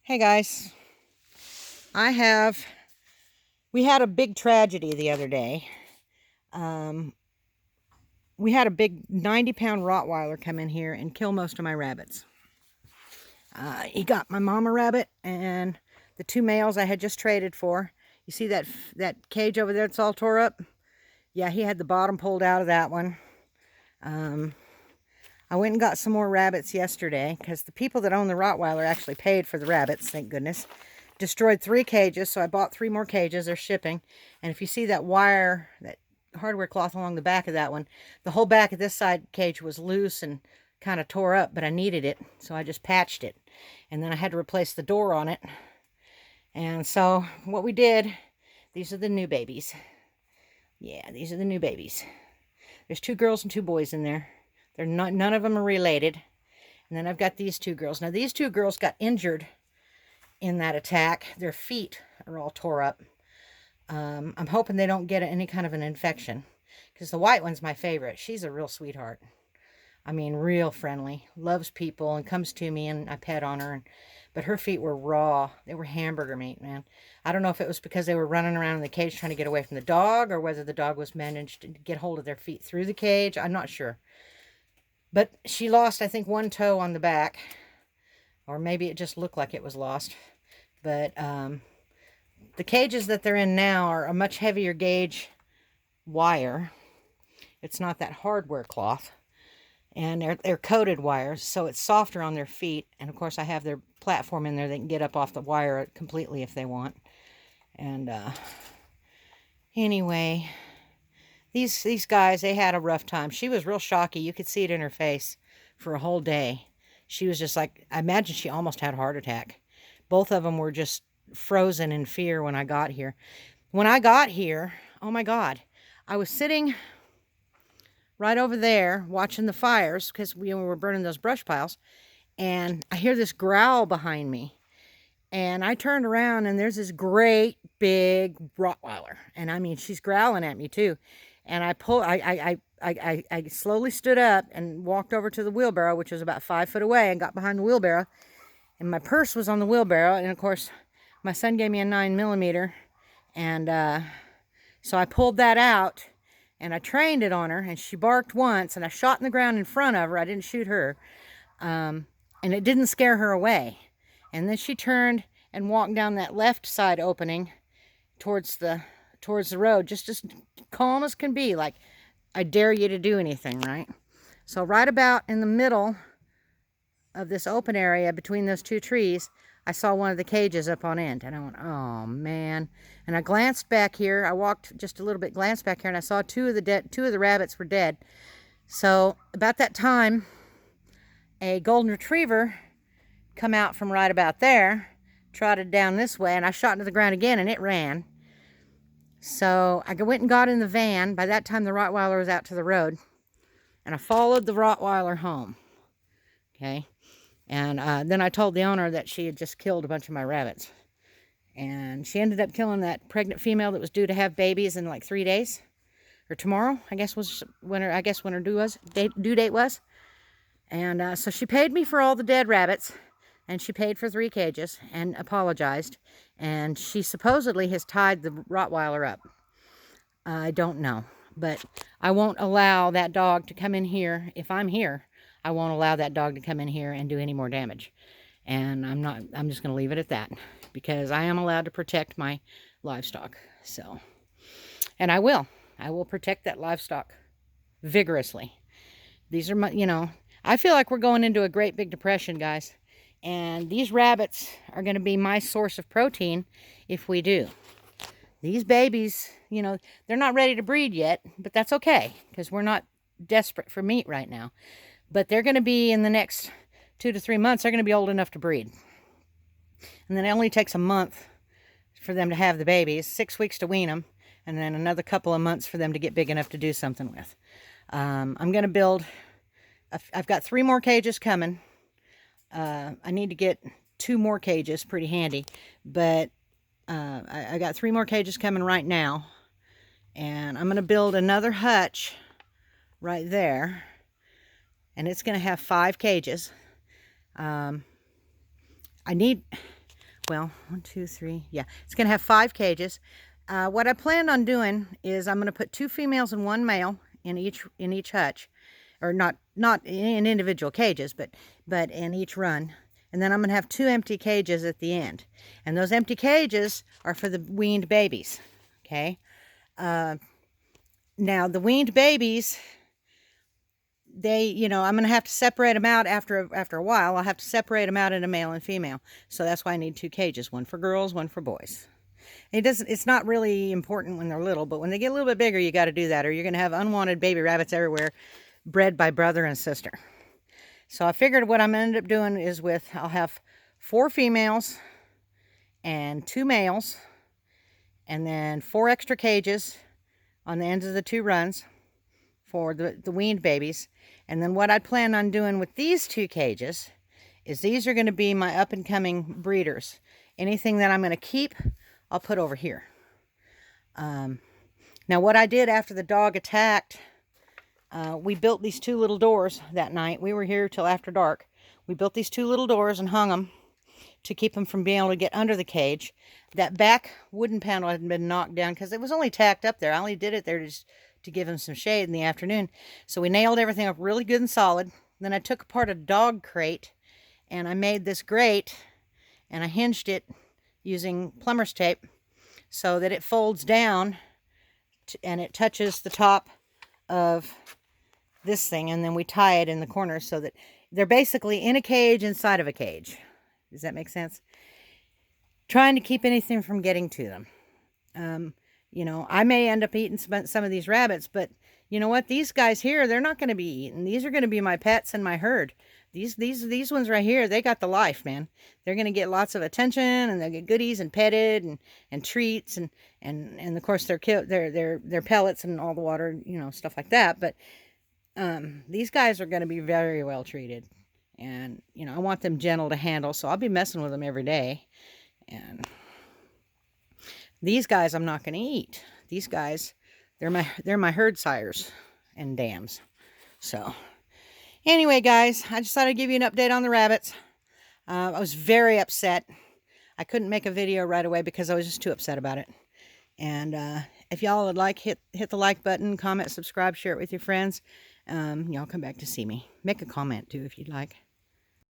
Hey guys, we had a big tragedy the other day. Um, we had a big 90-pound Rottweiler come in here and kill most of my rabbits. He got my mama rabbit and the two males I had just traded for. You see that cage over there that's all tore up? Yeah, he had the bottom pulled out of that one. I went and got some more rabbits yesterday because the people that own the Rottweiler actually paid for the rabbits, thank goodness. Destroyed 3 cages, so I bought 3 more cages. They're shipping. And if you see that wire, that hardware cloth along the back of that one, the whole back of this side cage was loose and kind of tore up, but I needed it, so I just patched it. And then I had to replace the door on it. And so what we did, these are the new babies. Yeah, these are the new babies. There's 2 girls and 2 boys in there. They're not, none of them are related. And then I've got these 2 girls. Now these 2 girls got injured in that attack. Their feet are all tore up. I'm hoping they don't get any kind of an infection, because the white one's my favorite. She's a real sweetheart. I mean, real friendly, loves people and comes to me and I pet on her. But her feet were raw. They were hamburger meat, man. I don't know if it was because they were running around in the cage trying to get away from the dog, or whether the dog was managed to get hold of their feet through the cage. I'm not sure. But she lost, I think, 1 toe on the back. Or maybe it just looked like it was lost. But the cages that they're in now are a much heavier gauge wire. It's not that hardware cloth. And they're coated wires, so it's softer on their feet. And of course I have their platform in there. They can get up off the wire completely if they want. And anyway, these guys, they had a rough time. She was real shocky. You could see it in her face for a whole day. She was just like, I imagine she almost had a heart attack. Both of them were just frozen in fear when I got here. When I got here, oh my God, I was sitting right over there watching the fires because we were burning those brush piles, and I hear this growl behind me. And I turned around and there's this great big Rottweiler. And I mean, she's growling at me too. And I slowly stood up and walked over to the wheelbarrow, which was about 5 foot away, and got behind the wheelbarrow. And my purse was on the wheelbarrow. And of course, my son gave me a 9mm. And so I pulled that out and I trained it on her, and she barked once, and I shot in the ground in front of her. I didn't shoot her. And it didn't scare her away. And then she turned and walked down that left side opening towards the road, just as calm as can be, like, I dare you to do anything, right? So right about in the middle of this open area between those 2 trees, I saw one of the cages up on end, and I went, oh man. And I glanced back here. I walked just a little bit, glanced back here, and I saw 2 of the rabbits were dead. So about that time, a golden retriever come out from right about there, trotted down this way, and I shot into the ground again, and it ran. So I went and got in the van. By that time, the Rottweiler was out to the road, and I followed the Rottweiler home. Okay. And then I told the owner that she had just killed a bunch of my rabbits. And she ended up killing that pregnant female that was due to have babies in like 3 days. Or tomorrow, I guess was when her due date was. And so she paid me for all the dead rabbits. And she paid for 3 cages and apologized. And she supposedly has tied the Rottweiler up. I don't know. But I won't allow that dog to come in here. If I'm here, I won't allow that dog to come in here and do any more damage. And I'm just going to leave it at that, because I am allowed to protect my livestock. So, and I will protect that livestock vigorously. These are my, I feel like we're going into a great big depression, guys. And these rabbits are going to be my source of protein if we do. These babies, they're not ready to breed yet, but that's okay, because we're not desperate for meat right now. But they're going to be, in the next 2 to 3 months, they're going to be old enough to breed. And then it only takes a month for them to have the babies, 6 weeks to wean them, and then another couple of months for them to get big enough to do something with. I'm going to build, I've got 3 more cages coming. I need to get 2 more cages, pretty handy. But I got 3 more cages coming right now. And I'm going to build another hutch right there. And it's going to have 5 cages. I need well, 1, 2, 3, yeah, it's going to have 5 cages. What I planned on doing is I'm going to put 2 females and 1 male in each hutch, or not in individual cages, but in each run. And then I'm going to have 2 empty cages at the end. And those empty cages are for the weaned babies, okay? Now, the weaned babies, I'm going to have to separate them out after a while. I'll have to separate them out into male and female. So that's why I need 2 cages, one for girls, one for boys. It's not really important when they're little, but when they get a little bit bigger, you got to do that, or you're going to have unwanted baby rabbits everywhere, bred by brother and sister. So I figured what I'm going to end up doing is I'll have 4 females and 2 males, and then 4 extra cages on the ends of the 2 runs for the weaned babies. And then what I plan on doing with these 2 cages is these are going to be my up-and-coming breeders. Anything that I'm going to keep, I'll put over here. Now what I did after the dog attacked, we built these 2 little doors that night. We were here till after dark. We built these 2 little doors and hung them to keep them from being able to get under the cage. That back wooden panel had been knocked down because it was only tacked up there. I only did it there just to give them some shade in the afternoon. So we nailed everything up really good and solid. Then I took apart a dog crate and I made this grate and I hinged it using plumber's tape so that it folds down and it touches the top of this thing, and then we tie it in the corner so that they're basically in a cage inside of a cage. Does that make sense? Trying to keep anything from getting to them. I may end up eating some of these rabbits, but you know what? These guys here, they're not going to be eaten. These are going to be my pets and my herd. These ones right here, they got the life, man. They're going to get lots of attention, and they'll get goodies and petted and treats and of course their pellets and all the water, stuff like that. But these guys are going to be very well treated, and I want them gentle to handle, so I'll be messing with them every day. And these guys I'm not going to eat. These guys, they're my herd sires and dams. So anyway, guys, I just thought I'd give you an update on the rabbits. I was very upset. I couldn't make a video right away because I was just too upset about it. And if y'all would like, hit the like button, comment, subscribe, share it with your friends. Y'all come back to see me. Make a comment too if you'd like.